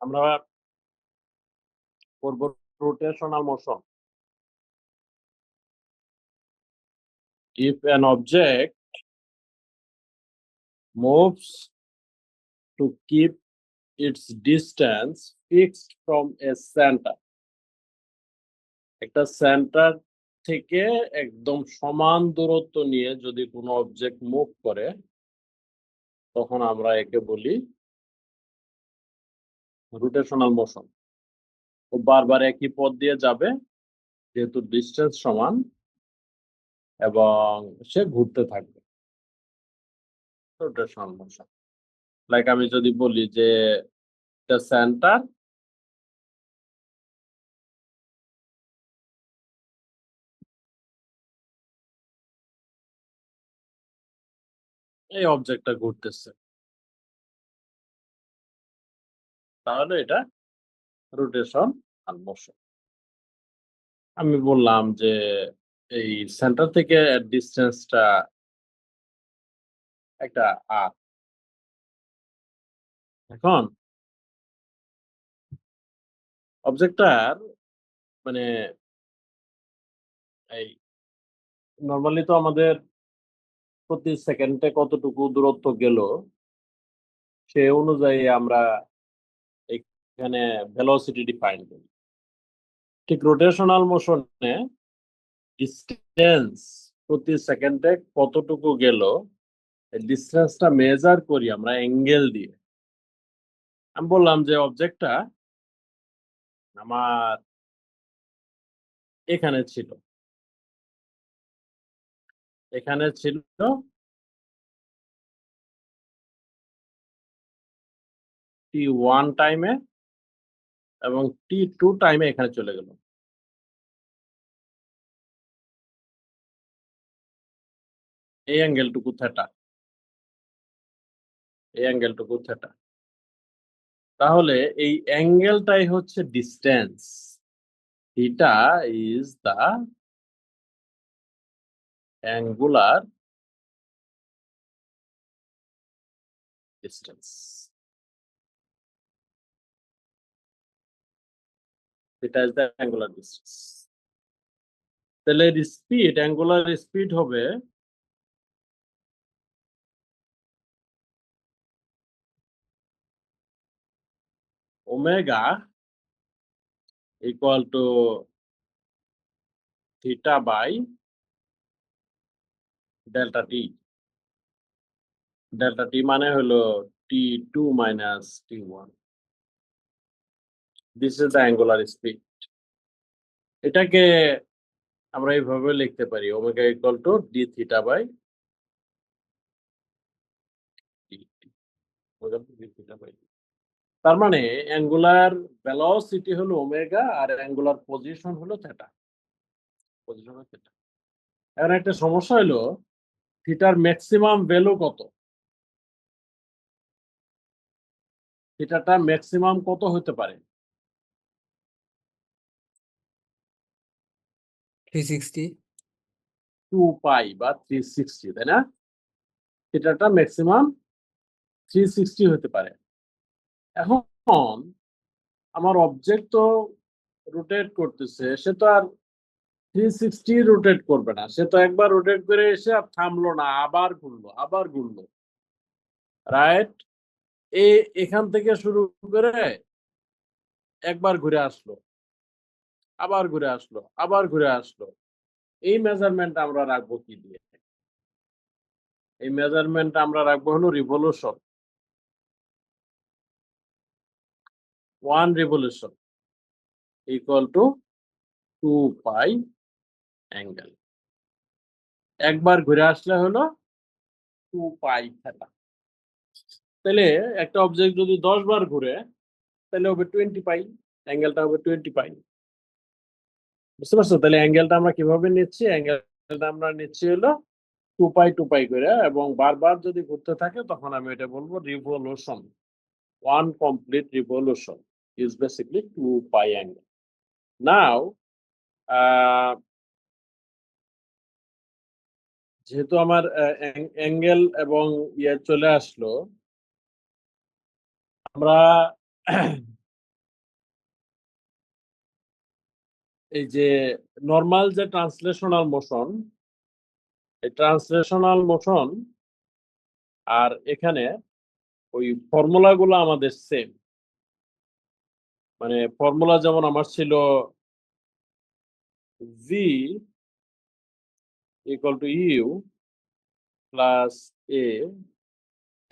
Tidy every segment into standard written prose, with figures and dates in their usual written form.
আমরা করব rotational motion. If an object moves to keep its distance fixed from a center, একটা centre থেকে একদম সমান দূরত্ব নিয়ে যদি কোনো অবজেক্ট মুভ করে, তখন আমরা একে বলি রোটেশনাল মোশন। ও বারবার একই পথ দিয়ে যাবে যেহেতু ডিসটেন্স সমান, এবং সে ঘুরতে থাকবে। Rotational motion. লাইক আমি যদি বলি যে the center এই অবজেক্টটা ঘুরতেছে, তাহলে এটা রোটেশন আর মোশন। আমি বললাম যে এই সেন্টার থেকে ডিসটেন্সটা একটা আর। এখন অবজেক্টটার মানে এই নরমালি তো আমাদের প্রতি সেকেন্ডে কতটুকু দূরত্ব গেল সে অনুযায়ী আমরা এখানে ভেলোসিটি ডিফাইন করি। ঠিক রোটেশনাল মোশনে ডিসটেন্স প্রতি সেকেন্ডে কতটুকু গেল এই ডিসটেন্সটা মেজার করি আমরা অ্যাঙ্গেল দিয়ে। আমি বললাম যে অবজেক্টটা আমার এখানে ছিল, এখানে ছিল t1 টাইমে এবং t2 টাইমে এখানে চলে গেল। এই অ্যাঙ্গেলটুকু থিটা, এই অ্যাঙ্গেলটুকু থিটা। তাহলে এই অ্যাঙ্গেলটাই হচ্ছে distance. Theta is the angular distance. Theta is the angular distance. তাহলে এর স্পিড, অ্যাঙ্গুলার স্পিড হবে omega equal to theta by delta T. Delta T মানে হলো t2 minus t1. This is the angular speed. এটাকে আমরা এইভাবে লিখতে পারি omega equal to D theta by তার মানে অ্যাঙ্গুলার ভেলোসিটি হলো ওমেগা আর অ্যাঙ্গুলার পজিশন হলো থিটা। পজিশন হলো থিটা। এখন একটা সমস্যা হলো থিটার ম্যাক্সিমাম ভ্যালু কত? থিটাটা ম্যাক্সিমাম কত হতে পারে? 360 2 পাই বা 360, তাই না? থিটাটা ম্যাক্সিমাম 360 হতে পারে। এখন আমার অবজেক্ট তো রোটেট করতেছে, সে তো আর 360 রোটেট করবে না। সে তো একবার রোটেট করে এসে আর থামলো না, আবার ঘুরলো, আবার ঘুরলো, রাইট? এখান থেকে শুরু করে একবার ঘুরে আসলো, আবার ঘুরে আসলো, আবার ঘুরে আসলো। এই মেজারমেন্ট আমরা রাখবো কি দিয়ে? এই মেজারমেন্ট আমরা রাখবো হলো revolution. 1 revolution equal to 2 pi angle. একবার ঘুরে আসলে হলো 2 পাই থিটা। তাহলে একটা অবজেক্ট যদি 10 বার ঘুরে তাহলে হবে 20 পাই, অ্যাঙ্গেলটা হবে 20 পাই। বুঝতে পারছো? তাহলে অ্যাঙ্গেলটা আমরা কিভাবে নিচ্ছি? অ্যাঙ্গেলটা আমরা নিচ্ছি হলো 2 পাই করে, এবং বারবার যদি ঘুরতে থাকে তখন আমি এটা বলবো revolution. 1 complete revolution is basically 2 pi angle. Now যেহেতু আমার অ্যাঙ্গেল এবং ইয়ে চলে আসলো, আমরা এই যে নর্মাল যে ট্রান্সলেশনাল মোশন, এই ট্রান্সলেশনাল মোশন আর এখানে ওই ফর্মুলা গুলো আমাদের সেম। মানে ফর্মুলা যেমন আমার ছিল v equal to u plus a t,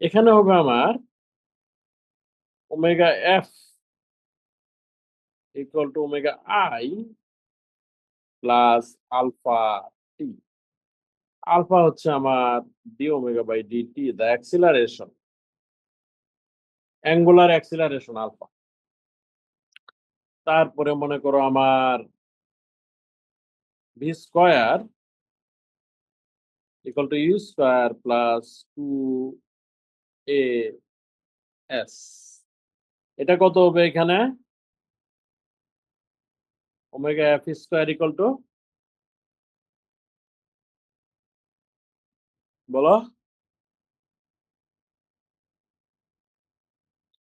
এখানে হবে আমার omega f equal to omega i plus alpha T. Alpha হচ্ছে আমার D omega by DT, the acceleration, angular acceleration alpha. তারপরে মনে করো আমার V square equal to U square plus 2a s, এটা কত হবে এখানে? Omega F square equal to, বলো,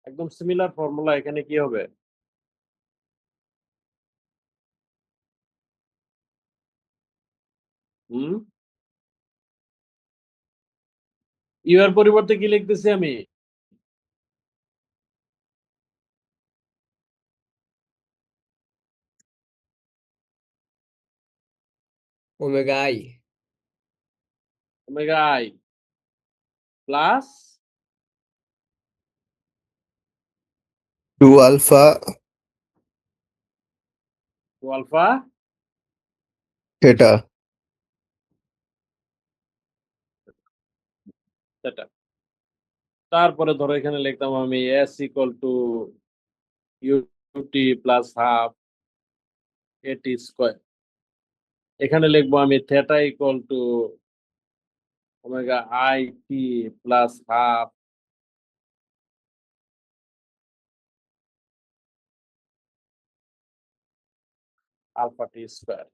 একদম সিমিলার ফর্মুলা। এখানে কি হবে? হুম, ইউ এর পরিবর্তে কি লিখতেছি আমি? Omega I. Omega I plus 2 alpha alpha theta. সেটা। তারপরে ধরো এখানে লিখতাম আমি S equal to U T plus half A T square. এখানে লিখবো আমি theta equal to omega I T plus half alpha T square.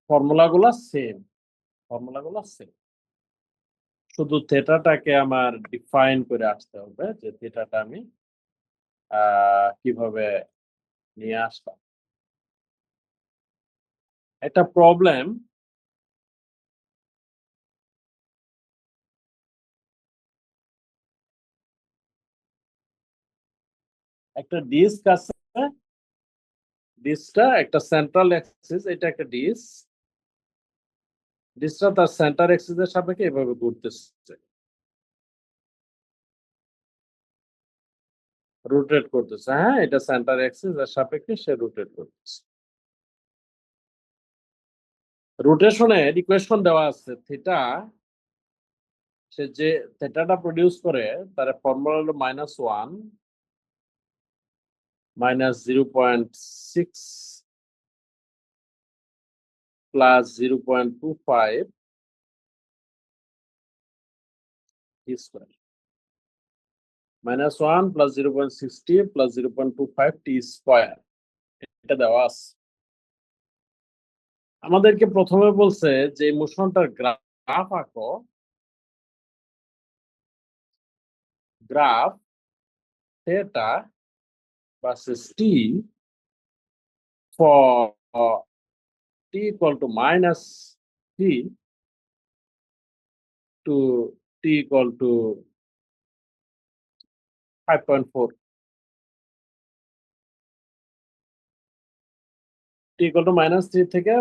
ফর্মুলাগুলো সেম, ফর্মুলাগুলো সেম, শুধু থেটাটাকে আমার ডিফাইন করে আসতে হবে যে থেটাটা আমি কিভাবে নিয়ে আসলাম। একটা প্রবলেম, একটা ডিস্ক আছে, ডিস্কটা একটা সেন্ট্রাল অ্যাক্সিস, এটা একটা ডিস্ক, ডিস্কটা তার সেন্টার অ্যাক্সিসের সাপেক্ষে এভাবে ঘুরতেছে, রোটেট করতেছে। হ্যাঁ, এটা সেন্টার অ্যাক্সিস এর সাপেক্ষে সে রোটেট করতেছে। রোটেশনের ইকুয়েশন দেওয়া আছে থিটা, সে যে থিটাটা প্রডিউস করে তার ফর্মুলা হলো -1 -0.6 প্লাস 0.25 টি স্কয়ার, -1 প্লাস 0.60 প্লাস 0.25 টি স্কয়ার, এটা দেওয়া আছে। আমাদেরকে প্রথমে বলছে যে মোশনটার গ্রাফ আঁকো, graph theta versus T for t equal to -3 to t equal to 5.4, t equal to -3 থেকে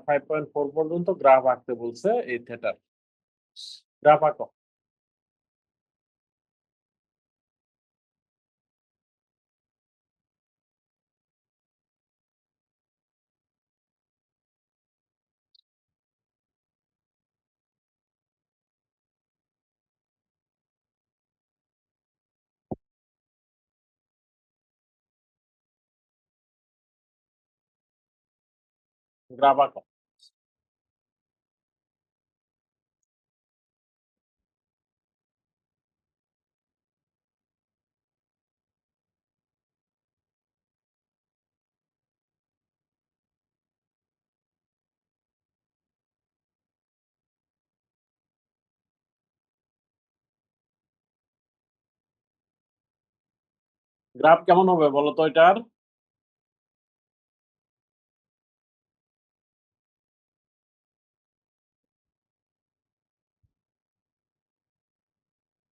5.4 পর্যন্ত গ্রাফ আঁকতে বলছে এই থিটার। গ্রাফ আঁকো। গ্রাফ আঁকো। গ্রাফ কেমন হবে বলো তো এটার?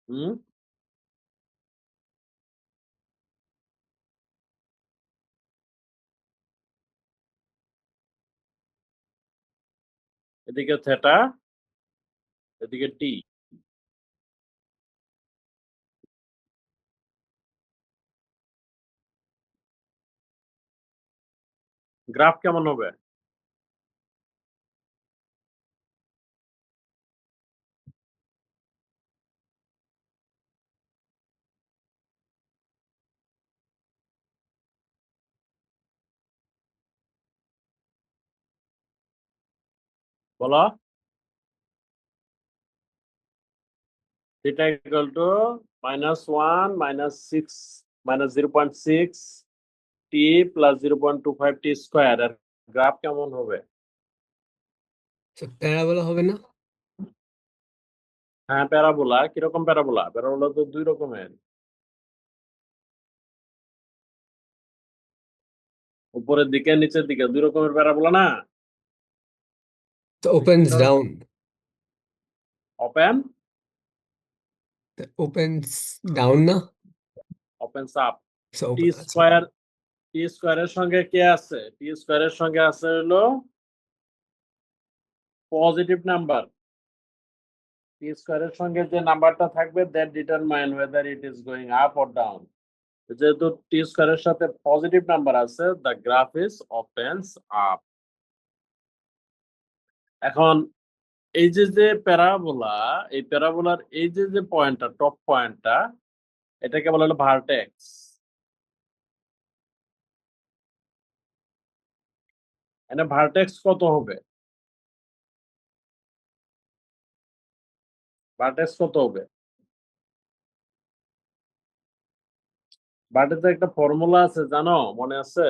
হুম, এদিকে থেটা, এদিকে টি। গ্রাফ কেমন হবে? বলো। Theta equal to -1 -6 -0.6 T plus 0.25 T square. আর গ্রাফ কেমন হবে? প্যারাবোলা হবে না? হ্যাঁ, প্যারাবোলা। কিরকম প্যারাবোলা? প্যারাবোলা তো দুই রকমের, উপরের দিকে নিচের দিকে দুই রকমের প্যারাবোলা না? তো opens down, open, opens down না? Open up. টি আচ্ছা, স্কোয়ার, টি স্কোয়ারের সঙ্গে কে আছে? টি স্কোয়ারের সঙ্গে আছে হলো পজিটিভ নাম্বার। টি স্কোয়ারের সঙ্গে যে নাম্বারটা থাকবে that determine weather it is going up or down. যেহেতু টি স্কোয়ারের সাথে পজিটিভ নাম্বার আছে, the graph is opens up. এখন এই যে যে প্যারাবোলা, এই প্যারাবোলার এই যে যে পয়েন্টটা, টপ পয়েন্টটা, এটাকে বলা হলো ভার্টেক্স। এখানে ভার্টেক্স কত হবে? ভার্টেক্স কত হবে? ভার্টেক্সের একটা ফর্মুলা আছে, জানো? মনে আছে?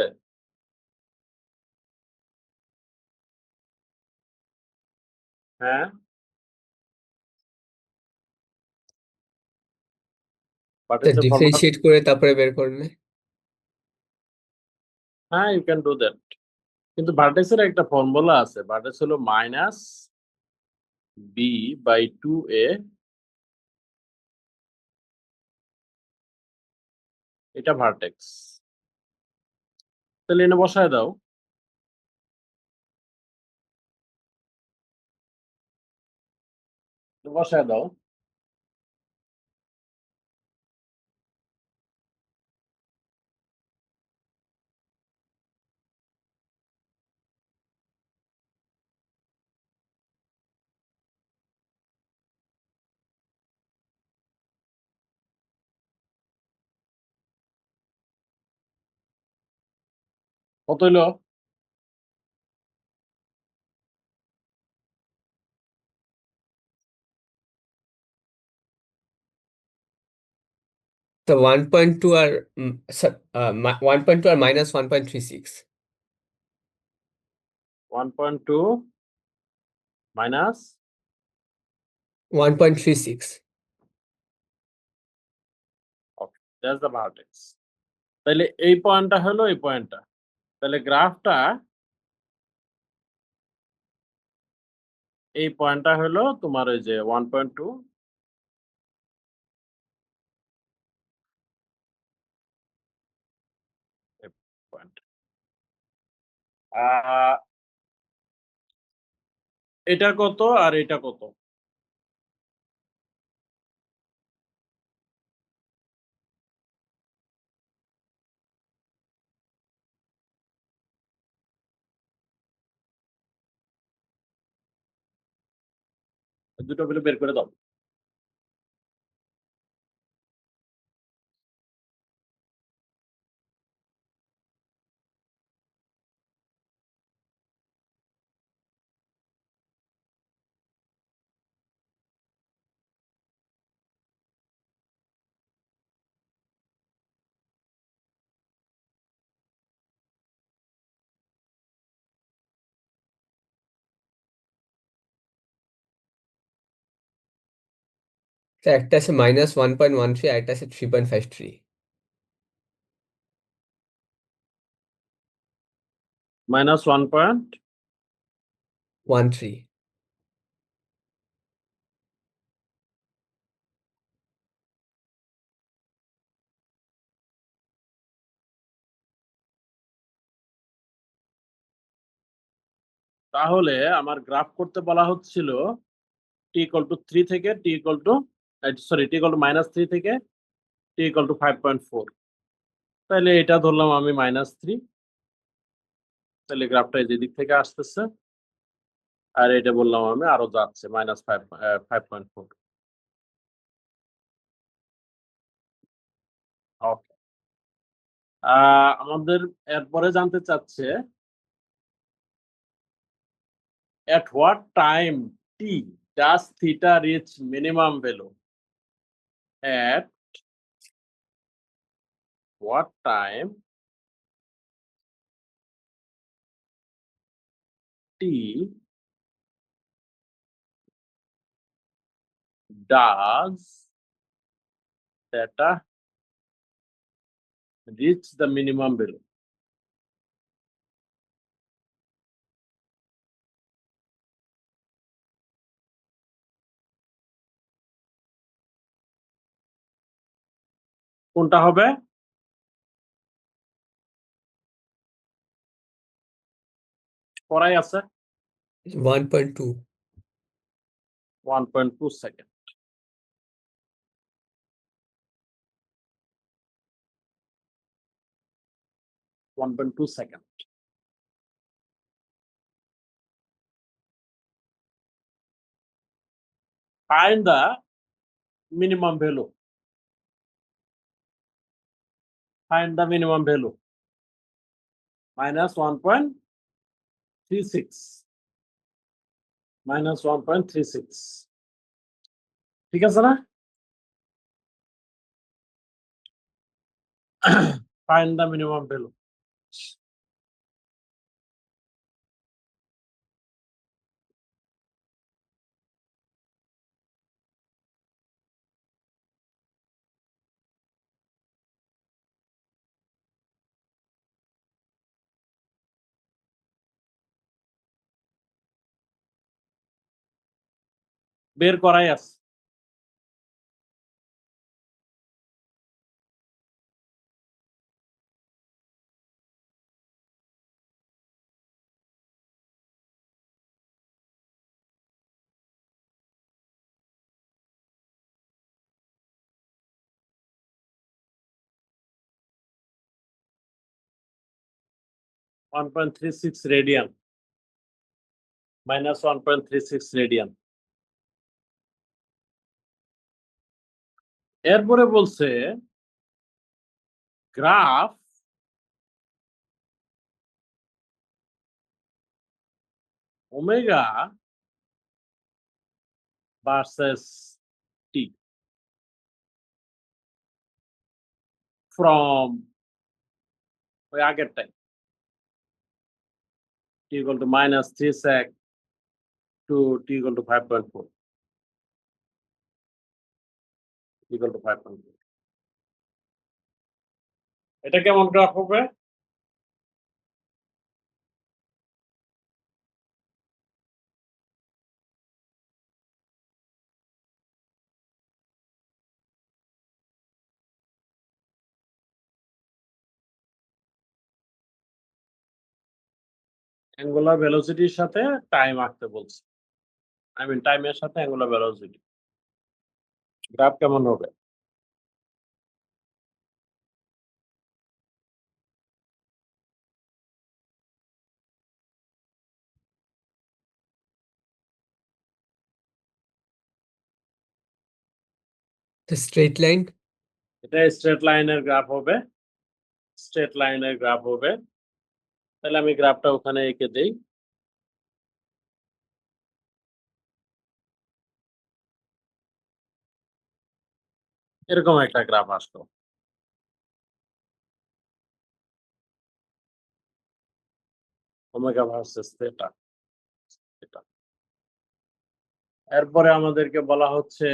হ্যাঁ, ভার্টেক্সের ফর্মুলা। ডিফারেন্সিয়েট করে তারপরে বের করলে। হ্যাঁ, ইউ ক্যান ডু দ্যাট। কিন্তু ভার্টেক্সের একটা ফর্মুলা আছে। ভার্টেক্স হলো -b/2a। এটা ভার্টেক্স। তাহলে এনে বসায় দাও। বসায় দাও। কত হইলো? তো 1.2 আর 1.2 আর -1.36। 1.2 minus 1.36। Okay, that's the vertex. তাহলে এই পয়েন্টটা হলো এই পয়েন্টটা। তাহলে গ্রাফটা এই পয়েন্টটা হলো তোমার ওই যে 1.2 পয়েন্ট। এটা কত আর এটা কত? দুটো মিলে বের করে দাও। তো একটা আছে -1.13 আর একটা আছে 3.53। minus 13. তাহলে আমার গ্রাফ করতে বলা হচ্ছিল t equal to 3 থেকে t equal to t equal to -3 থেকে t equal to 5.4, তাহলে এটা ধরলাম আমি -3, তাহলে গ্রাফটা এই দিক থেকে আসতেছে, আর এটা বললাম আমি আরো যাচ্ছে -5.4। ওকে, আমাদের এরপরে জানতে চাচ্ছে at what time t does theta reach minimum value? At what time t does theta reach the minimum value? কোনটা হবে? পড়াই আছে 1.2. 1.2 second. Find the minimum value. Find the minimum value. -1.36. -1.36. ঠিক আছে না? Find the minimum value. বের করাই আছে। -1.36 রেডিয়ান, -1.36 রেডিয়ান। এরপরে বলছে graph omega versus T from ওই আগেরটাই t equal to -3 sec to t equal to 5.4, equal to 5.4। এটা কেমন গ্রাফ হবে? অ্যাঙ্গুলার ভেলোসিটির সাথে টাইম আঁকতে বলছে, আই মিন টাইমের সাথে অ্যাঙ্গুলার ভেলোসিটি। গ্রাফ কেমন হবে? The straight line. এটা স্ট্রেট লাইনের গ্রাফ হবে, স্ট্রেট লাইনের গ্রাফ হবে। তাহলে আমি গ্রাফটা ওখানে এঁকে দেই। এরকম একটা গ্রাফ আসলো। ওমেগা ভার্সেস থিটা, এটা। এরপরে আমাদেরকে বলা হচ্ছে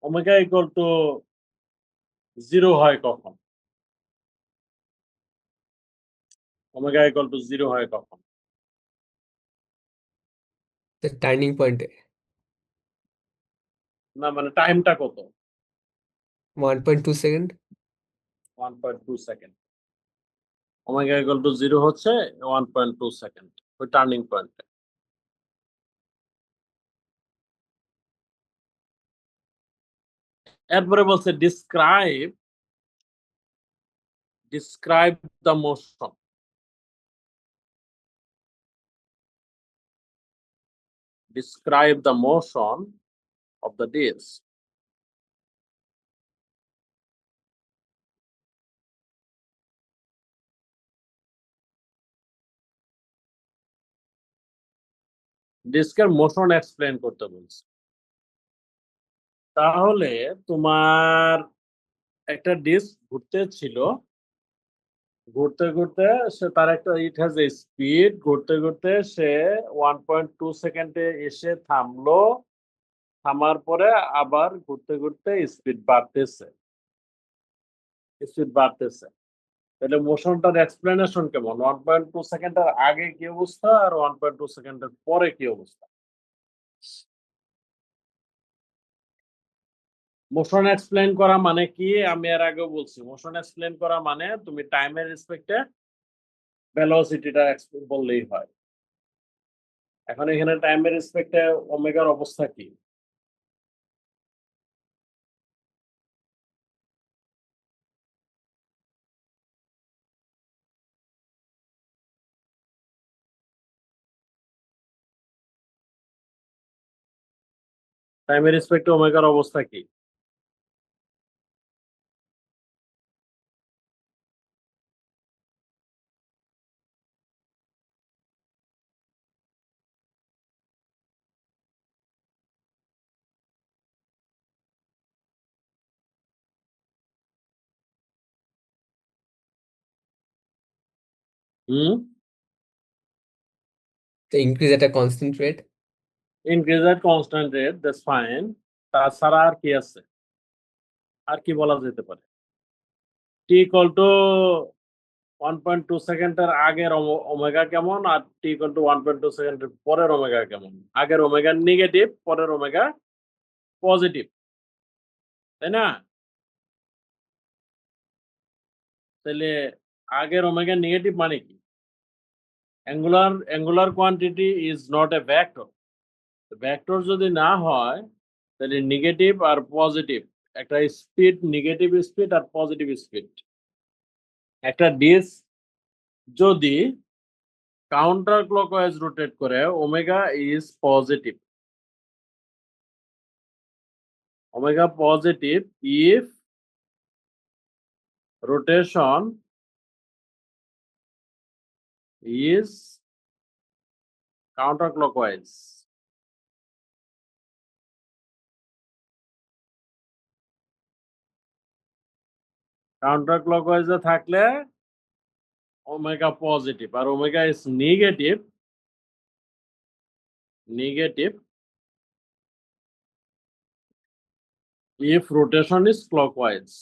ওমেগা ইকুয়াল টু 0 হয় কখন? ওমেগা ইকুয়াল টু 0 হয় কখন? The turning point না মানে টাইমটা কত? 1.2 second. 1.2 second. Omega equal two 0 হচ্ছে 1.2 সেকেন্ড, ওই টার্নিং পয়েন্ট। এরপরে বলছে describe the motion. Describe the motion of the disk. ডিস্কের মোশন এক্সপ্লেন করতে বলছে। তাহলে তোমার একটা ডিস্ক ঘুরতে ছিল, ঘুরতে ঘুরতে সে তার একটা ইট হ্যাজ এ স্পিড, ঘুরতে ঘুরতে সে 1.2 সেকেন্ডে এসে থামলো, থামার পরে আবার ঘুরতে ঘুরতে স্পিড বাড়তেছে, তাহলে মোশনটার এক্সপ্লেনেশন কেমন? 1.2 সেকেন্ডের আগে কি অবস্থা আর 1.2 সেকেন্ডের পরে কি অবস্থা? মোশন এক্সপ্লেন করা মানে কি? আমি এর আগেও বলছি, মোশন এক্সপ্লেন করা মানে তুমি টাইমের রেসপেক্টে ভেলোসিটিটা বললেই হয়। এখন এখানে টাইমের রেসপেক্টে ওমেগার অবস্থা কি? টাইমের রেসপেক্টে ওমেগার অবস্থা কি? হুম, The increase at a constant rate. Increase at constant rate, that's fine. তাছাড়া আর কি আছে? আর কি বলা যেতে পারে? টি ইকুয়াল টু 1.2 সেকেন্ডের আগের ওমেগা কেমন আর টি ইকুয়াল টু 1.2 সেকেন্ডের পরের ওমেগা কেমন? আগের ওমেগা নেগেটিভ, পরের ওমেগা পজিটিভ, তাই না? তাহলে আগের ওমেগা নেগেটিভ মানে কি? Angular quantity is not a vector. Vector যদি না হয় তাহলে নেগেটিভ আর পজিটিভ, একটা স্পিড, নেগেটিভ স্পিড আর পজিটিভ স্পিড। একটা ডিস্ক যদি কাউন্টার ক্লকওয়াইজ রোটেট করে, omega is positive. Omega positive if rotation is counterclockwise. counterclockwise থাকলে ওমেগা পজিটিভ, আর omega is negative if rotation is clockwise.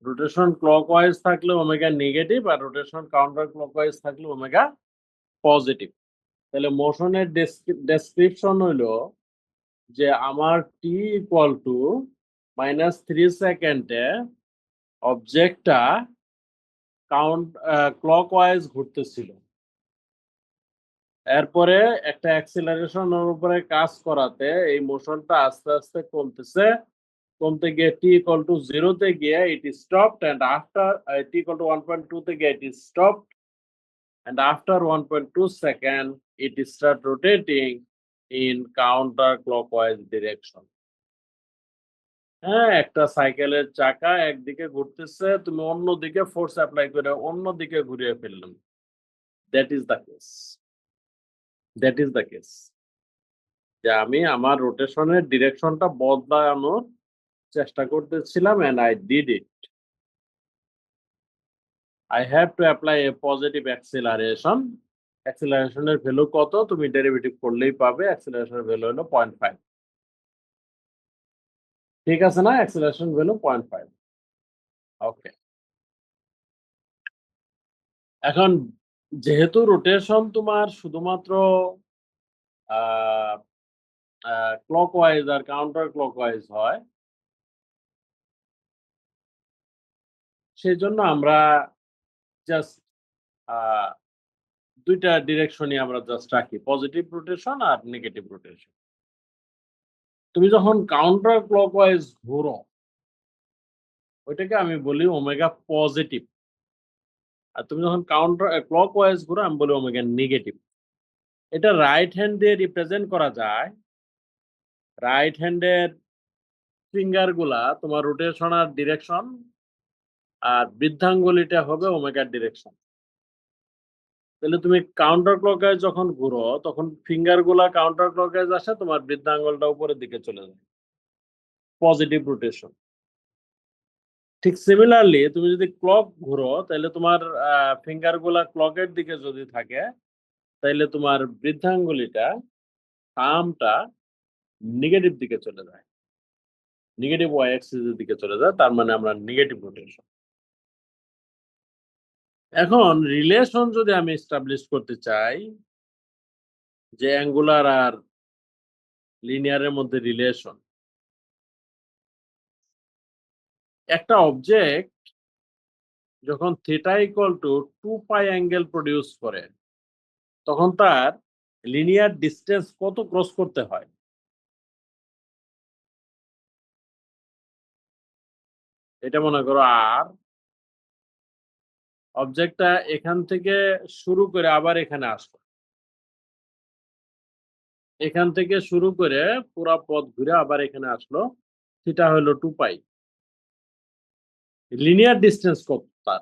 Rotation clockwise থাকলে omega negative, আর rotation counter clockwise থাকলে omega positive. তাহলে মোশনের description হইলো যে আমার টি equal two -3 সেকেন্ডে অবজেক্টটা clockwise ঘুরতেছিল, এরপরে একটা অ্যাক্সিলারেশনের উপরে কাজ করাতে এই মোশনটা আস্তে আস্তে কমতে গিয়ে টি ইকুয়াল টু 0 তে গিয়ে it is stopped, and after T equal to 1.2 তে গিয়ে it is stopped, and after 1.2 second it start rotating in counterclockwise direction. হ্যাঁ, একটা সাইকেলের চাকা একদিকে ঘুরতেছে, তুমি অন্যদিকে ফোর্স অ্যাপ্লাই করে অন্যদিকে ঘুরিয়ে ফেললাম। দ্যাট ইজ দ্য কেস যে আমি আমার রোটেশনের ডিরেকশনটা বদলানোর চেষ্টা করতেছিলাম, and I did it. I have to apply a positive acceleration অ্যাক্সেলারেশনের ভ্যালু কত তুমি ডেরিভেটিভ করলেই পাবে। অ্যাক্সেলারেশনের ভ্যালু হলো 0.5। ঠিক আছে না? Acceleration value 0.5। ওকে। এখন যেহেতু রোটেশন তোমার শুধুমাত্র ক্লকওয়াইজ আর কাউন্টার ক্লকওয়াইজ হয়, সেজন্য আমরা জাস্ট দুইটা ডিরেকশনই আমরা জাস্ট রাখি, পজিটিভ রোটেশন আর নেগেটিভ রোটেশন। তুমি যখন কাউন্টার ক্লকওয়াইজ ঘোরো, ওইটাকে আমি বলি ওমেগা পজিটিভ। আর তুমি যখন কাউন্টার ক্লকওয়াইজ ঘোরো, আমি বলি ওমেগা নেগেটিভ। এটা রাইট হ্যান্ড দিয়ে রিপ্রেজেন্ট করা যায়। রাইট হ্যান্ডের ফিঙ্গার গুলা তোমার রোটেশনাল ডিরেকশন, আর বৃদ্ধাঙ্গুলিটা হবে ওমেগার ডিরেকশন। তাহলে তুমি কাউন্টার ক্লকওয়াইজ যখন ঘুরো, তখন ফিঙ্গার গুলা কাউন্টার ক্লকওয়াইজ আসে, তোমার বৃদ্ধাঙ্গুলটা উপরের দিকে চলে যায়, পজিটিভ রোটেশন। ঠিক সিমিলারলি তুমি যদি ক্লক ঘুরো, তাহলে তোমার ফিঙ্গার গুলা ক্লকের দিকে যদি থাকে, তাহলে তোমার বৃদ্ধাঙ্গুলিটা, থাম্বটা নেগেটিভ দিকে চলে যায়, নেগেটিভ ওয়াই অ্যাক্সিসের দিকে চলে যায়। তার মানে আমরা নেগেটিভ রোটেশন। এখন রিলেশন যদি আমি এস্টাবলিশ করতে চাই, যে অ্যাঙ্গুলার আর লিনিয়ারের মধ্যে রিলেশন, একটা অবজেক্ট যখন থিটা ইকুয়াল টু 2 পাই অ্যাঙ্গেল প্রডিউস করে, তখন তার লিনিয়ার ডিস্টেন্স কত ক্রস করতে হয়? এটা মনে করো আর, অবজেক্টটা এখান থেকে শুরু করে আবার এখানে আসলো, এখান থেকে শুরু করে পুরা পথ ঘুরে আবার এখানে আসলো, থিটা হলো 2 পাই। লিনিয়ার ডিস্টেন্স কত তার?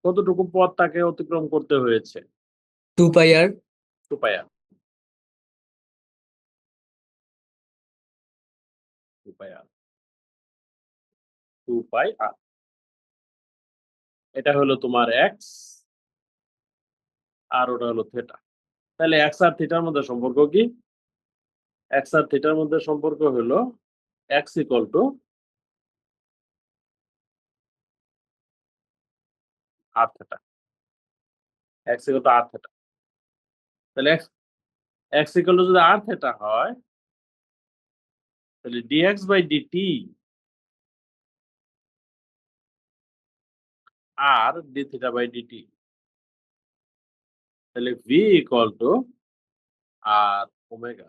কতটুকু পথ তাকে অতিক্রম করতে হয়েছে? 2 পাই আর 2 পাই আর। 2 পাই আর। 2 পাই আর। এটা হলো তোমার এক্স, আর ওটা হলো থিটা। তাহলে এক্স আর থিটার মধ্যে সম্পর্ক কি? এক্স আর থিটার মধ্যে সম্পর্ক হলো X equal to R theta. X equal to R theta. তাহলে এক্স ইকুয়াল টু যদি আর থিটা হয়, তাহলে D X by DT R D theta by D T. তাহলে V equal to R omega.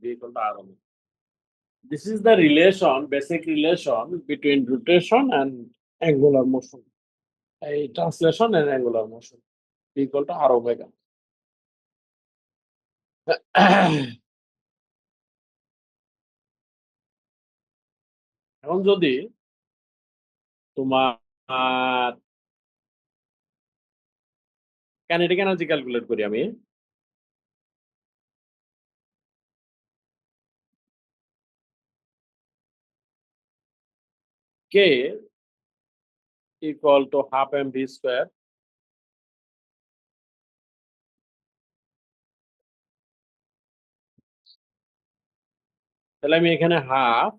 V equal to R omega. This is the relation, basic relation between rotation and angular motion. A translation and angular motion equal to r omega. এখন যদি তোমার kinetic energy calculate করি আমি, k equal to half mv square, তাহলে আমি এখানে half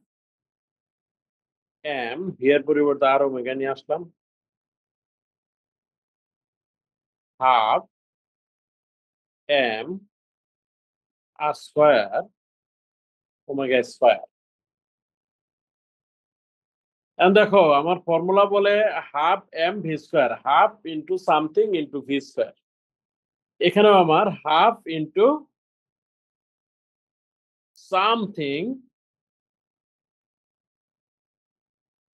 m V এর পরিবর্তে আর ওমেগা নিয়ে আসলাম, হাফ m আর স্কয়ার ওমেগা স্কয়ার। এখন দেখো আমার ফর্মুলা বলে half M V square, half into something into V square. এখানেও আমার half into something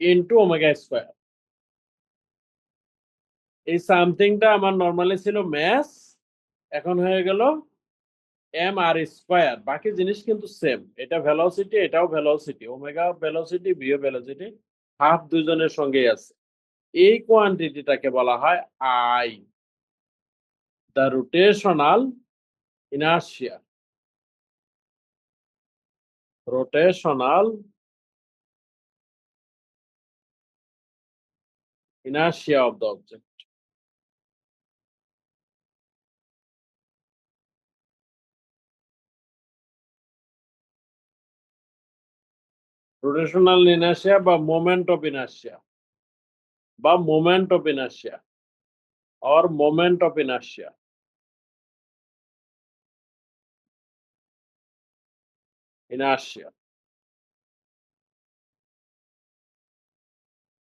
into omega square. এই সামথিংটা আমার নর্মালি ছিল ম্যাস, এখন হয়ে গেল এম আর স্কয়ার। বাকি জিনিস কিন্তু সেম, এটা ভেলোসিটি, এটাও velocity, omega velocity, V O velocity, half দুজনের সঙ্গেই আছে। এই কোয়ান্টিটিটাকে বলা হয় I, the rotational inertia. Rotational inertia of the object. Rotational inertia বা মোমেন্ট অফ ইনার্শিয়া বা moment of inertia or moment of inertia. Inertia.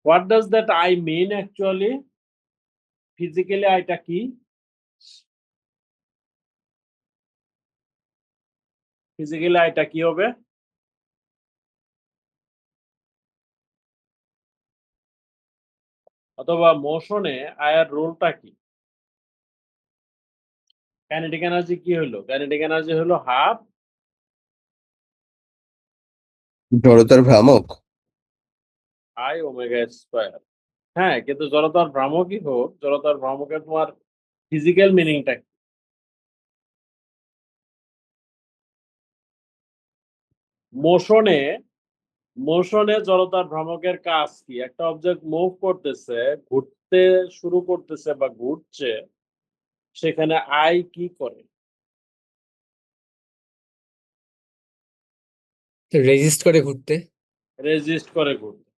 What does that I mean actually? Physically এটা কি? Physically এটা কি হবে? অথবা মোশনে আয়ের রোলটা কি? কাইনেটিক এনার্জি কি হলো? কাইনেটিক এনার্জি হলো হাফ জড়তার ভ্রামক। I omega square. হ্যাঁ, কিন্তু জড়তার ভ্রামকই হোক, জড়তার ভ্রামকের তোমার ফিজিক্যাল মিনিংটা কি? মোশনে জড়তার ভ্রামকের কাজ কি? একটা অবজেক্ট মুভ করতেছে, ঘুরতে শুরু করতেছে বা ঘুরছে, সেখানে আই কি করে? রেজিস্ট করে ঘুরতে। রেজিস্ট করে ঘুরতে।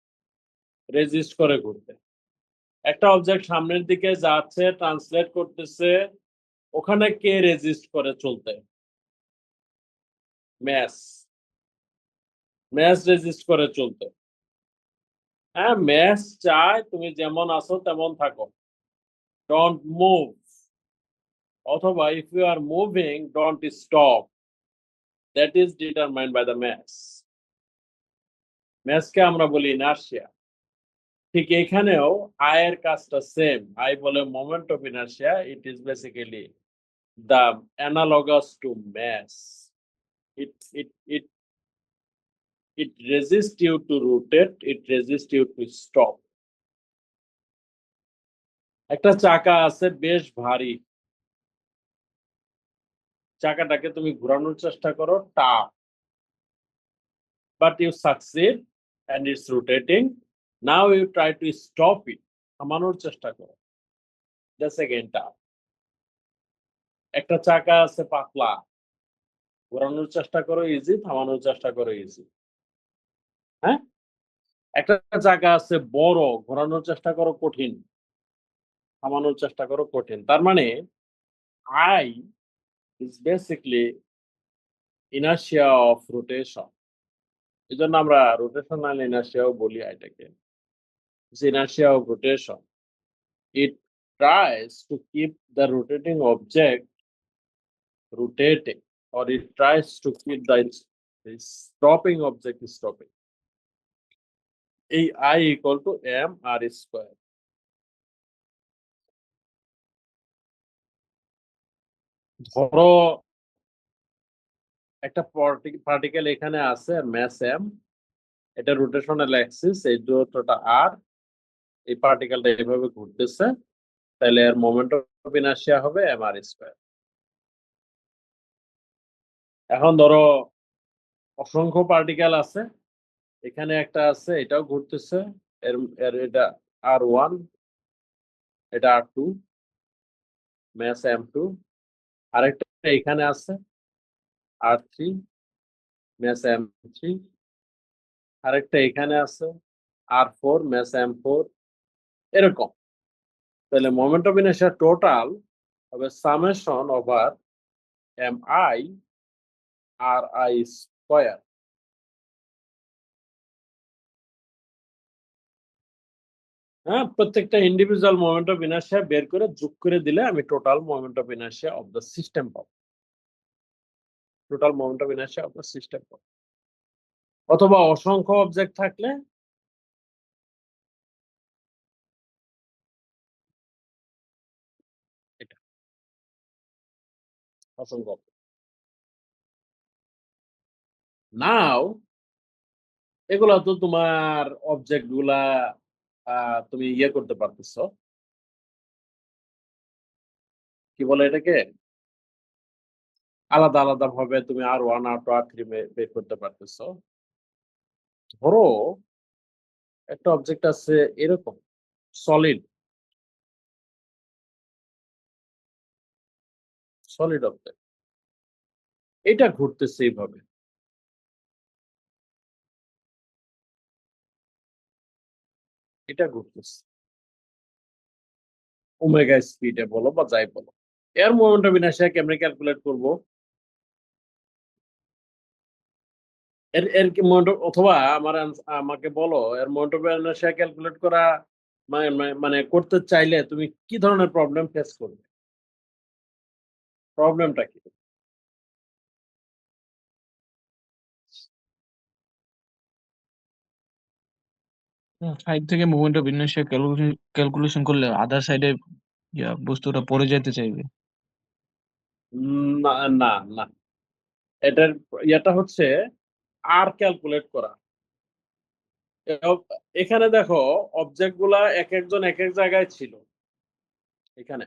রেজিস্ট করে ঘুরতে। একটা অবজেক্ট সামনের দিকে যাচ্ছে, ট্রান্সলেট করতেছে, ওখানে কে রেজিস্ট করে চলতে? ম্যাস। ম্যাস রেজিস্ট করে চলতে। হ্যাঁ, ম্যাস চায় তুমি যেমন আছো তেমন থাকো। Don't move. অথবা if you are moving, don't stop. That is determined by the mass. ম্যাসকে আমরা বলি ইনার্শিয়া। ঠিক এখানেও আয়ের কাজটা সেম। আই বলে moment of inertia. It is basically the analogous to mass. It resists you to rotate, it resists you to stop. একটা চাকা আছে বেশ ভারী, চাকাটাকে তুমি ঘোরানোর চেষ্টা করো, tough, but you succeed and it's rotating. Now you try to stop it, থামানোর চেষ্টা করো, that's again tough. একটা চাকা আছে পাতলা, ঘোরানোর চেষ্টা করো ইজি, থামানোর চেষ্টা করো ইজি। হ্যাঁ, একটা চাকা আছে বড়, ঘোরানোর চেষ্টা করো কঠিন, থামানোর চেষ্টা করো কঠিন। তার মানে I is basically inertia of rotation. এজন্য আমরা rotational inertia ও বলি এটাকে। It's inertia of rotation. It tries to keep the rotating object rotating, or it tries to keep the stopping object stopping. এই I equal to mr square. ধরো একটা particle এখানে আছে mass m, এটা rotational Axis, এই দূরত্বটা r, এই পার্টিকেলটা এইভাবে ঘুরতেছে, তাহলে এর মোমেন্ট অফ ইনার্শিয়া হবে mr স্কয়ার। এখন ধরো অসংখ্য পার্টিকেল আছে, এখানে একটা আছে, এটাও ঘুরতেছে, এর এর এটা r1, এটা r2, মাস m2, আরেকটা এখানে আছে r3, মাস m3, আরেকটা এখানে আছে r4, মাস m4, এরকম। তাহলে মোমেন্ট অফ ইনার্শিয়া টোটাল হবে summation over mi ri square. হ্যাঁ, প্রত্যেকটা ইন্ডিভিজুয়াল মোমেন্ট অফ ইনার্শিয়া বের করে যোগ করে দিলে আমি total moment of inertia of the system পাবো। Total moment of inertia of the system পাবো। অথবা অসংখ্য অবজেক্ট থাকলে এটা অসংখ্য। নাও এগুলা তো তোমার অবজেক্ট গুলা তুমি ইয়ে করতে পারতেছো, কি বলে এটাকে, আলাদা আলাদা ভাবে তুমি r1 r2 r3 বের করতে পারতেছো। ধরো একটা অবজেক্ট আছে এরকম সলিড, সলিড অবজেক্ট, এটা ঘুরতেছে এইভাবে। এটা ঘুরতেছে ওমেগা স্পিডে বলো বা যাই বলো। এর মোমেন্ট অফ ইনার্শিয়া কেমনে ক্যালকুলেট করব? এর কি মোমেন্ট অথবা আমাকে বলো এর মোমেন্ট অফ ইনার্শিয়া ক্যালকুলেট করা মানে করতে চাইলে তুমি কি ধরনের প্রবলেম ফেস করবে? প্রবলেমটা কি? সাইড থেকে মুভমেন্ট অফ ইনার্শিয়া ক্যালকুলেশন করলে আদার সাইডে বস্তুটা পড়ে যেতে চাইবে। না, না, না। এটার ইয়েটা হচ্ছে আর ক্যালকুলেট করা। এখানে দেখো অবজেক্ট গুলা একজন এক জায়গায় ছিল। এখানে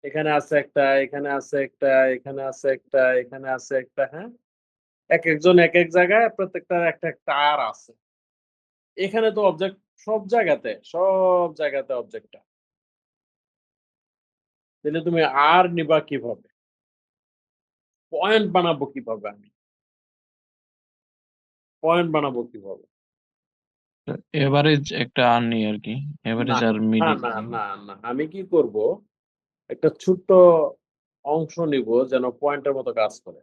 এখানে আছে একটা, এখানে আছে একটা, এখানে আছে একটা, এখানে আছে একটা, হ্যাঁ? একজন এক জায়গায়, প্রত্যেকটার একটা আর আছে। এখানে তো অবজেক্ট সব জায়গাতে অবজেক্টটা। তাহলে তুমি আর নিবা কিভাবে? পয়েন্ট বানাবো কিভাবে আমি? পয়েন্ট বানাবো কিভাবে? এভারেজ একটা আর নেই আর কি, এভারেজ না, আর না, মিডিল। না, না, না। আমি কি করব? একটা ছোট্ট অংশ নিব যেন পয়েন্টের মতো কাজ করে।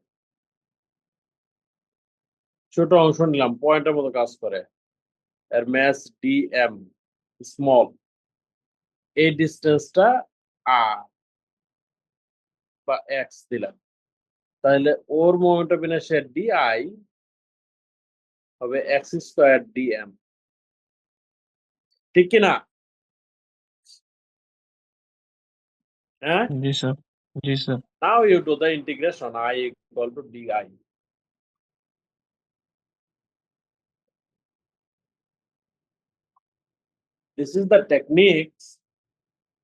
ছোট অংশ নিলাম, পয়েন্টের মতো কাজ করে। এর ম্যাস ডিএম স্মল। এই ডিসটেন্সটা আর বা এক্স দিলাম। তাহলে ওর মোমেন্ট অফ ইনার্শিয়া ডিআই হবে এক্স স্কয়ার ডিএম। ঠিক কি না? হ্যাঁ? জি স্যার, জি sir. Now you do the integration I equal to di. This is the techniques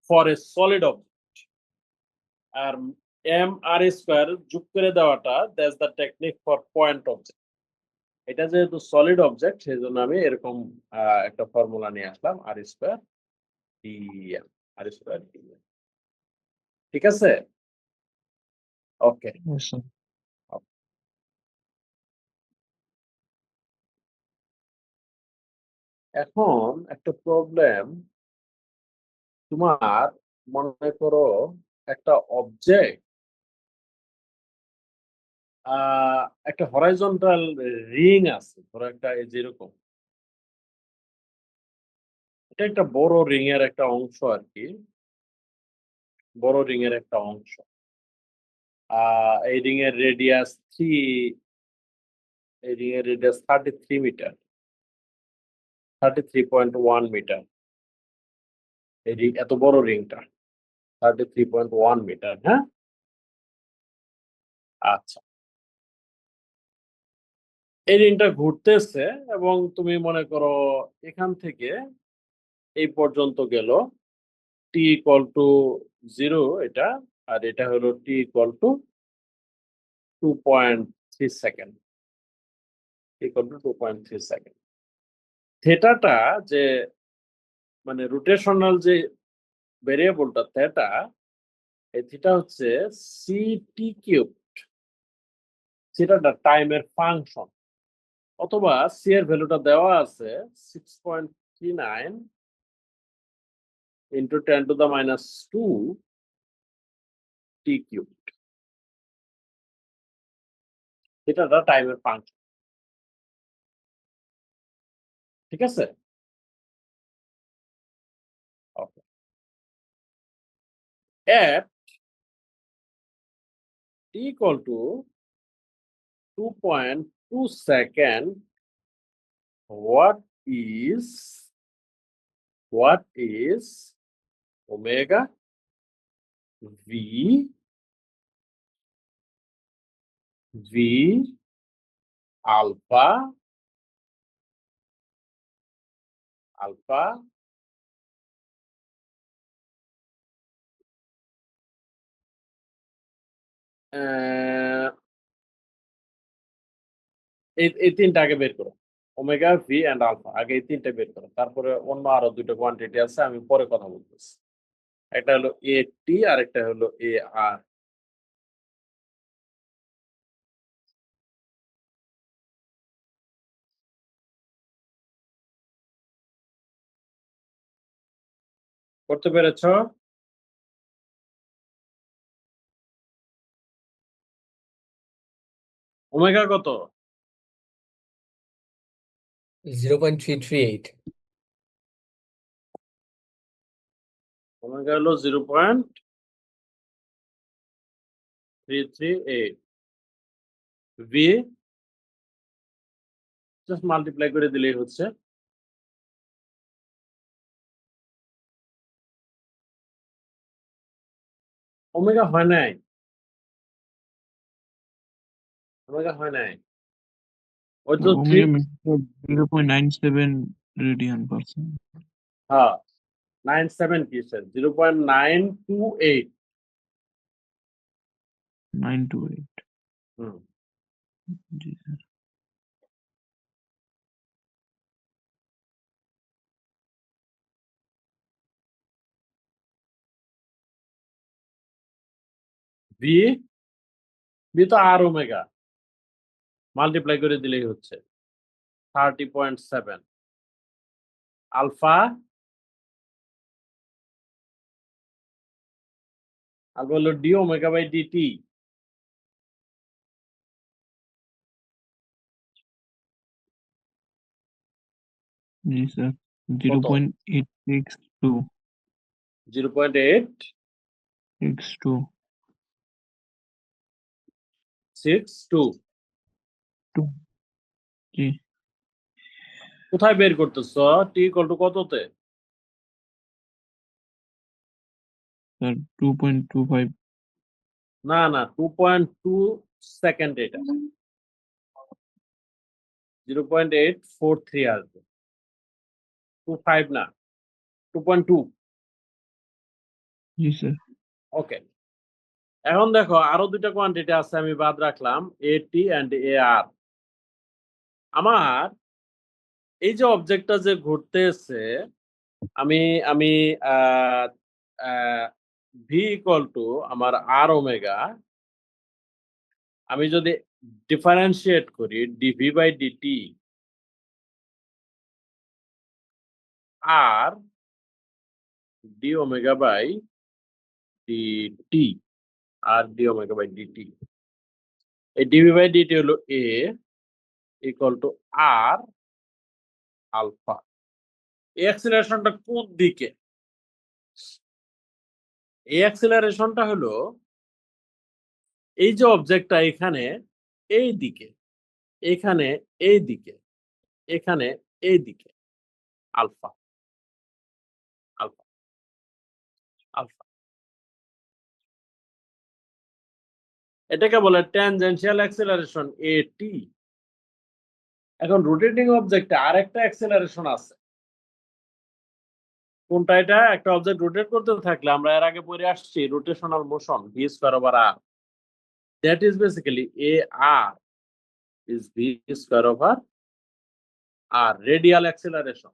for a solid object. আর এম আর স্কয়ার যোগ করে দেওয়াটা that's the technique for point object. এটা যেহেতু সলিড অবজেক্ট সেজন্য আমি এরকম একটা ফর্মুলা নিয়ে আসলাম আর স্কয়ার ডিএম। আর স্কয়ার ডিএম। ঠিক আছে? ওকে। Yes, sir. এখন একটা প্রবলেম, তোমার মনে করো একটা অবজেক্ট একটা হরাইজন্টাল রিং আছে, ধরো একটা এই যেরকম। এটা একটা বড় রিং এর একটা অংশ আর কি, বড় রিং এর একটা অংশ। এই রিং এর রেডিয়াস 33 মিটার, 33.1 মিটার। এই রিং এত বড় রিংটা 33.1 মিটার, হ্যাঁ? আচ্ছা, এই রিংটা ঘুরতেছে এবং তুমি মনে করো এখান থেকে এই পর্যন্ত গেল টি ইকুয়াল টু 0 এটা, আর এটা হলো T equal to 2.3 second, equal to 2.3 second. থেটাটা যে মানে রোটেশনাল যে ভেরিয়েবলটা থেটা, এই থিটা হচ্ছে সিটি কিউব। সেটাটা টাইমের ফাংশন, অথবা সি এর ভ্যালুটা দেওয়া আছে 6.39 ইন্টু 10⁻² টি কিউব। সেটাটা টাইমের ফাংশন। ঠিক আছে? ওকে। at t equal to 2.2 second, what is omega v alpha আহ, এই তিনটা আগে বের করো। ওমেগা ভি এন্ড আলফা আগে এই তিনটা বের করো, তারপরে অন্য আরো দুটো কোয়ান্টিটি আছে আমি পরে কথা বলতেছি। একটা হলো এ টি আর একটা হলো এ আর। করতে পেরেছো? ওমেগা কত? 0.338. ওমেগা হলো 0.338। ভি জাস্ট মাল্টিপ্লাই করে দিলেই হচ্ছে। ওমেগা হয় নাই। ওমেগা হয় নাই। ওই তো three. Omega 0.97 radian per second. হ্যাঁ 97 কিসের 0.928। 928। হুম। জি স্যার। ভি ভি তো আর ওমেগা মাল্টিপ্লাই করে দিলেই হচ্ছে 30.7। আলফা আলফা হলো ডি ওমেগা বাই ডিটি। জি স্যার। কত? 0.862 0.862। 2। জি কোথায় বের করতেছো? টি ইকুয়াল টু কততে? স্যার 2.25। না না 2.2 সেকেন্ড এটা 0.843 আসবে। 25 না 2.2। জি স্যার। ওকে এখন দেখো আরো দুইটা কোয়ান্টিটি আছে আমি বাদ রাখলাম এটি এন্ড এ আর। আমার এই যে অবজেক্টটা যে ঘুরতেছে আমি আমি ভি ইকুয়াল টু আমার আর ওমেগা আমি যদি ডিফারেন্সিয়েট করি DV by DT R D omega by DT R D omega by DT. এই ডিভি বাই ডিটি হলো A equal to R alpha. এই অ্যাক্সিলারেশনটা কোন দিকে? এই অ্যাক্সিলারেশনটা হলো এই যে অবজেক্টটা এখানে এই দিকে, এখানে এই দিকে, এখানে এই দিকে আলফা আলফা আলফা। এটাকে বলে ট্যানজেনশিয়াল অ্যাক্সিলারেশন এটি। এখন রোটেটিং অবজেক্টে আরেকটা অ্যাক্সিলারেশন আছে। কোনটা এটা? একটা অবজেক্ট রোটেট করতে থাকলে আমরা এর আগে পড়ে আসছি rotational motion V square over R. That is basically A R is V square over R radial acceleration.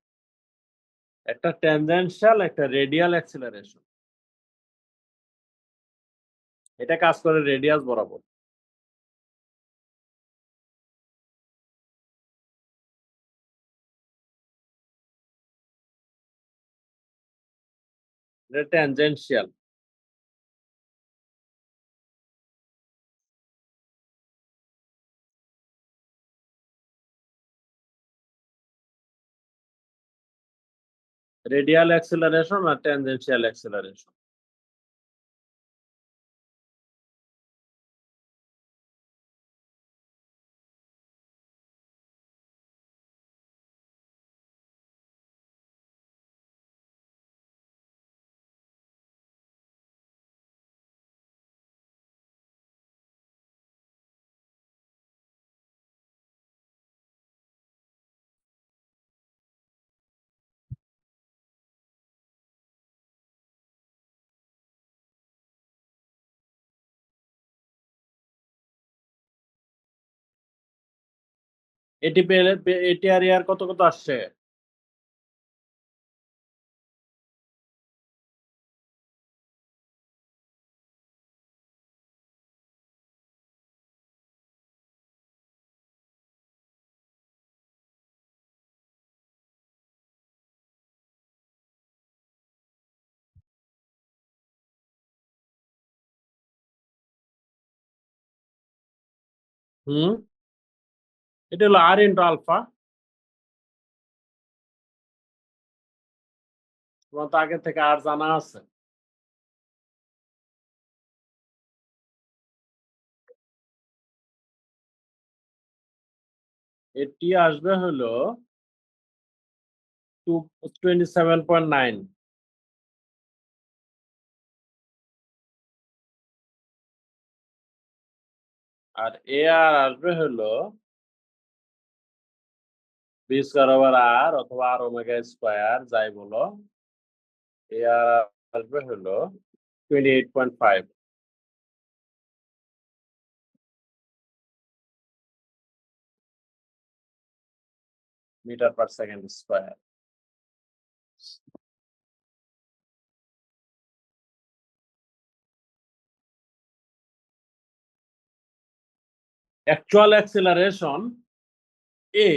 একটা ট্যানজেনশিয়াল একটা রেডিয়াল অ্যাক্সিলারেশন। এটা কাজ করে রেডিয়াস বরাবর। এটা ট্যানজেনশিয়াল। রেডিয়াল অ্যাক্সিলারেশন আর ট্যানজেনশিয়াল অ্যাক্সিলারেশন। এটি পেলে এটি আর এর কত কত আসছে? হুম, এটা হলো আর ইন্টু আলফা। তোমার তো আগে থেকে আর জানা আছে। এটি আসবে হলো 27.9। আর এ আর আসবে হলো বি স্কয়ার ওভার আর অথবা আর ওমেগা স্কয়ার যাই বলো, এ আর আসবে হলো 28.5 metre per second square. Actual acceleration A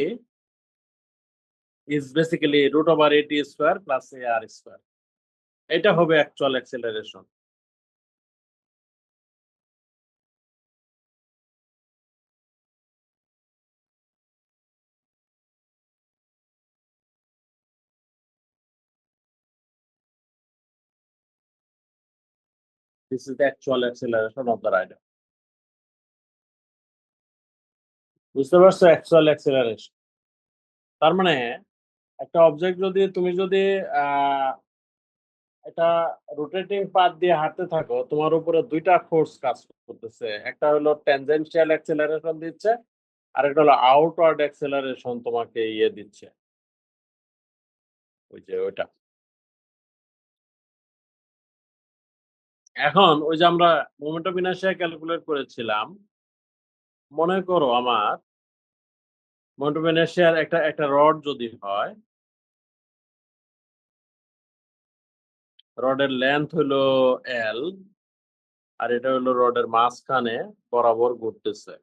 is basically root over at square plus ar square. এটা হবে actual acceleration. This is the actual acceleration of the rider. বুঝতে পারছো actual acceleration? তার মানে একটা অবজেক্ট যদি তুমি যদি এটা রোটেটিং পাথ দিয়ে হাঁটতে থাকো, তোমার উপরে দুইটা ফোর্স কাজ করতেছে। একটা হলো ট্যানজেনশিয়াল অ্যাক্সেলারেশন দিচ্ছে, আর একটা হলো আউটওয়ার্ড অ্যাক্সেলারেশন তোমাকে ইয়ে দিচ্ছে, ওই যে ওইটা। এখন ওই যে আমরা মোমেন্ট অফ ইনার্শিয়া ক্যালকুলেট করেছিলাম, মনে করো আমার মোমেন্ট অফ ইনার্শিয়ার একটা রড যদি হয়, রডের লেন্থ হলো এল, আর এটা হলো রডের মাঝখানে বরাবর ঘুরতেছে,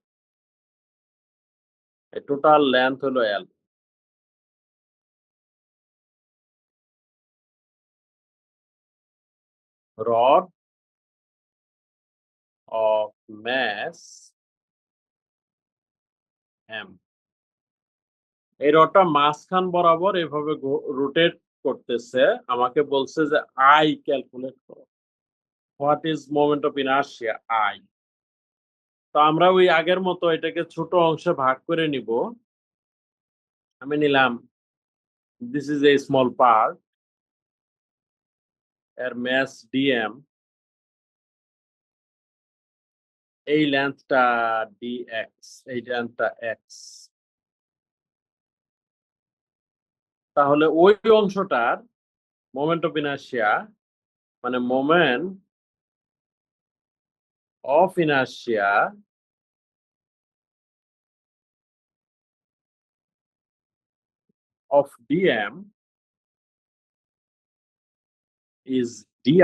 টোটাল লেন্থ হলো এল। রড অফ ম্যাস এম, এই রডটা মাঝখান বরাবর এভাবে রোটেট করতেছে। আমাকে বলছে যে আই ক্যালকুলেট করো, what is moment of inertia I. তো আমরা ওই আগের মতো এটাকে ছোট অংশে ভাগ করে নিব। আমি নিলাম this is a small part, এর ম্যাস ডিএম, এই লেন্থটা ডিএক্স, এই লেন্থটা এক্স। তাহলে ওই অংশটার মোমেন্ট অফ ইনার্শিয়া মানে moment of inertia of dm is di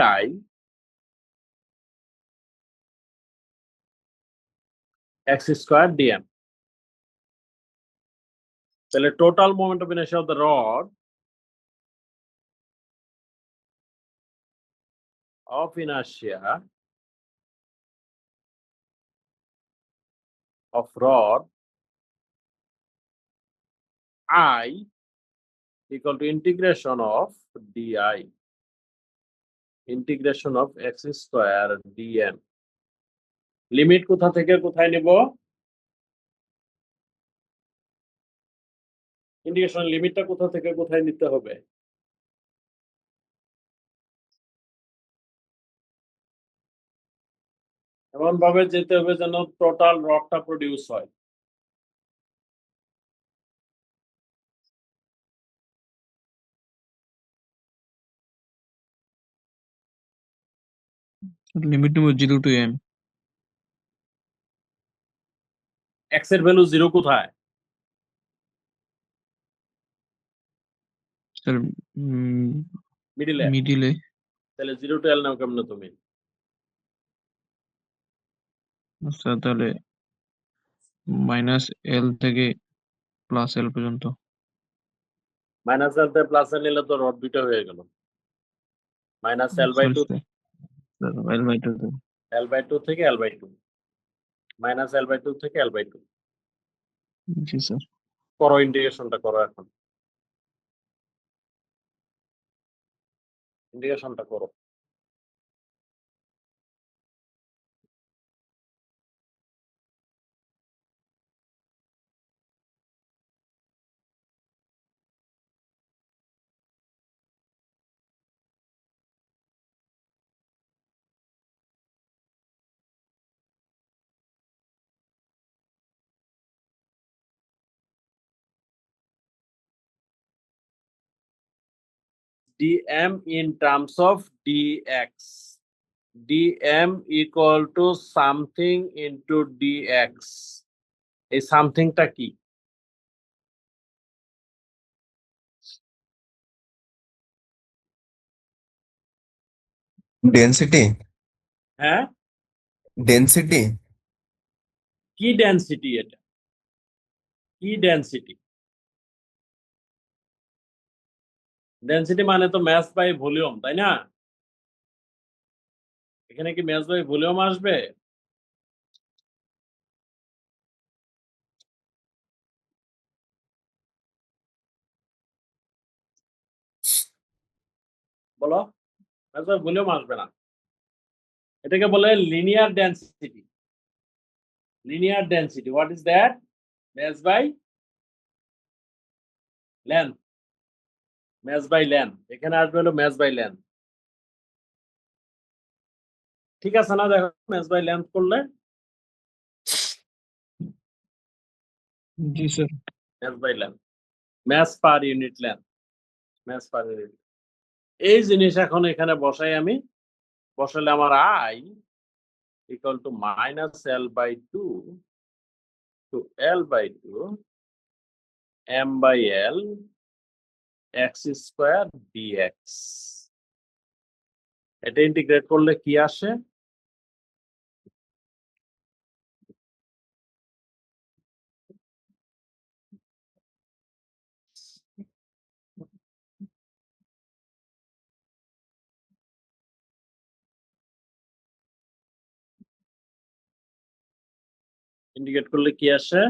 x square dm. তাহলে total moment of inertia of the rod of inertia of rod I equal to integration of di, integration of x square dm. Limit কোথা থেকে কোথায় নিব? Integration লিমিটটা কোথা থেকে কোথায় নিতে হবে? এমন ভাবে যেতে হবে যেন টোটাল রডটা প্রডিউস হয়। লিমিট নেব 0 to m। এক্স এর ভ্যালু 0 কোথায়? স্যার মিডিলে। মিডিলে। তাহলে 0 টু এল নাও কেমনে তুমি? আচ্ছা, তাহলে মাইনাস এল থেকে প্লাস এল পর্যন্ত। মাইনাস এল থেকে প্লাস এল নিলে তো রড দুইটা হয়ে গেল। Minus L by two, L by two. L by two থেকে L by two. Minus L/2 থেকে L/2 জি স্যার। করো, ইন্টিগ্রেশনটা করো এখন, ইন্টিগ্রেশনটা করো। dm in terms of dx, dm equal to something into dx, এই সামথিংটা কি? ডেনসিটি হ্যাঁ, ডেনসিটি কি ডেনসিটি? এটা কি ডেনসিটি? ডেনসিটি মানে তো ম্যাস বাই ভলিউম, তাই না? এখানে কি ম্যাস বাই ভলিউম আসবে? বলো, ম্যাস বাই ভলিউম আসবে না। এটাকে বলে linear density. Linear density, what is that? Mass by length, mass by length. এখানে আসবে হলো ম্যাস বাই লেন্থ। ঠিক আছে না? দেখো, ম্যাস বাই লেন্থ করলে জি sir. Mass by length, mass per unit length, mass per unit. এই জিনিস এখন এখানে বসাই আমি, বসালে আমার I equal to minus L/2 to L/2 m/L x square dx। এটা ইন্টিগ্রেট করলে কি আসে? ইন্টিগ্রেট করলে কি আসে?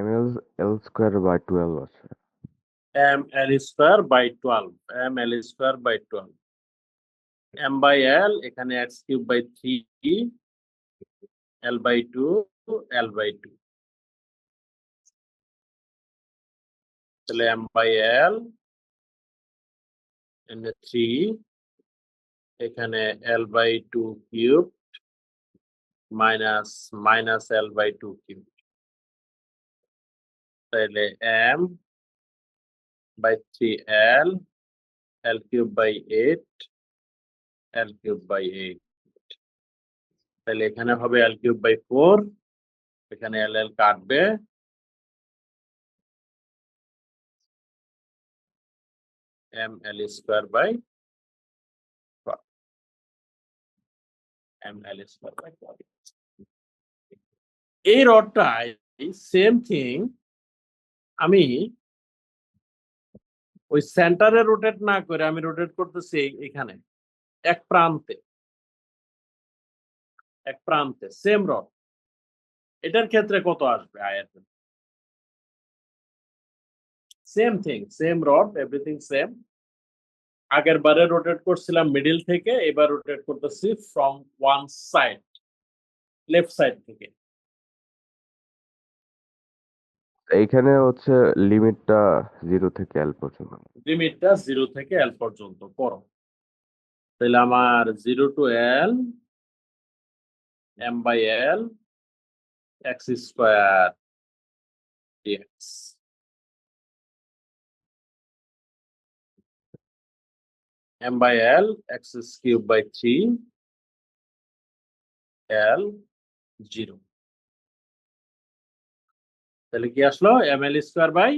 ml L² আছে। ml square by 12, ml square by 12, m/L এখানে x³/3, L/2 L/2, তাহলে m/L এখানে 3, এখানে L/2 cube minus minus L/2 cube, তাহলে m/3L, L³/8, L³/8, তাহলে এখানে হবে L³/4, এখানে L কাটবে, ml square by 12, ml square by 12। এই রডটাই সেম থিং আমি ওই সেন্টারে রোটেট না করে আমি রোটেট করতেছি এখানে এক প্রান্তে, এক প্রান্তে সেম রড। এটার ক্ষেত্রে কত আসবে আয়তন? Same thing, same rod, everything same. আগের বারে রোটেট করছিলাম মিডল থেকে, এবার রোটেট করতেছি from one side, left side থেকে। এইখানে হচ্ছে লিমিটটা 0 থেকে L পর্যন্ত। লিমিটটা 0 থেকে L পর্যন্ত করো। তাহলে আমার 0 to L m/L x square dx, m/L x³/3 এল 0 তাহলে কি আসলো ml স্কয়ার বাই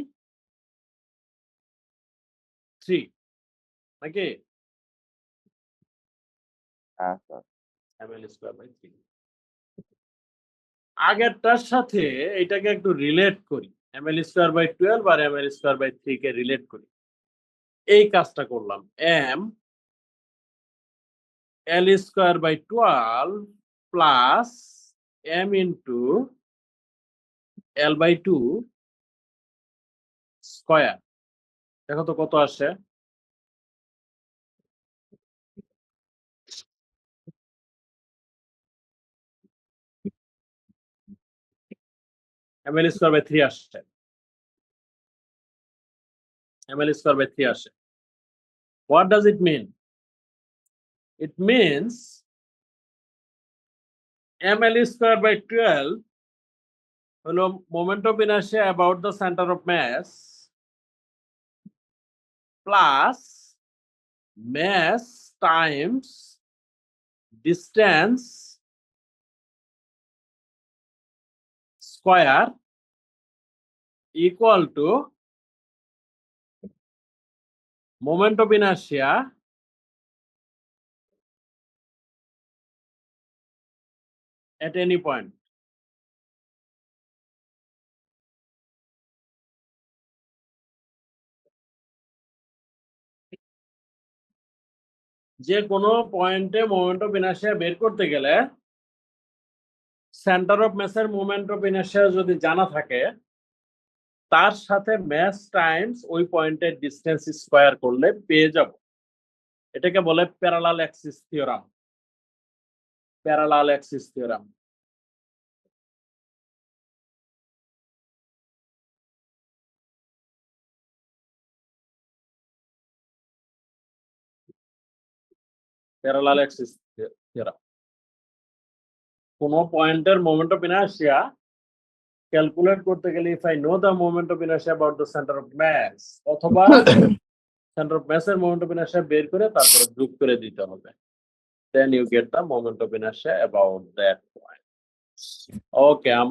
3 নাকি হ্যাঁ স্যার ml স্কয়ার বাই 3 আগেরটার সাথে এটাকে একটু রিলেট করি ml স্কয়ার বাই 12 আর ml স্কয়ার বাই 3 কে রিলেট করি এই কাজটা করলাম m l square by 12 plus m into l by 2 square দেখো তো কত আসে ml স্কয়ার বাই 3 আসছে ml স্কয়ার বাই 3 আসে what does it mean it means ml square by 12 হলো moment of inertia about the center of mass plus mass times distance square equal to moment of inertia at any point. যে কোনো পয়েন্টে moment of inertia বের করতে গেলে centre of ম্যাসের moment of inertia যদি জানা থাকে তার সাথে ম্যাস টাইমস ওই পয়েন্টের ডিসটেন্স স্কয়ার করলে পেয়ে যাব এটাকে বলে parallel axis theorem parallel axis theorem parallel axis theorem কোন পয়েন্টের মোমেন্ট অফ ইনার্শিয়া ক্যালকুলেট করতে গেলে if I know the moment of inertia about the centre of mass অথবা সেন্টার অফ মাসের মোমেন্ট অফ ইনার্শিয়া বের করে তারপরে যোগ করে দিতে হবে then you get the moment of inertia about that point okay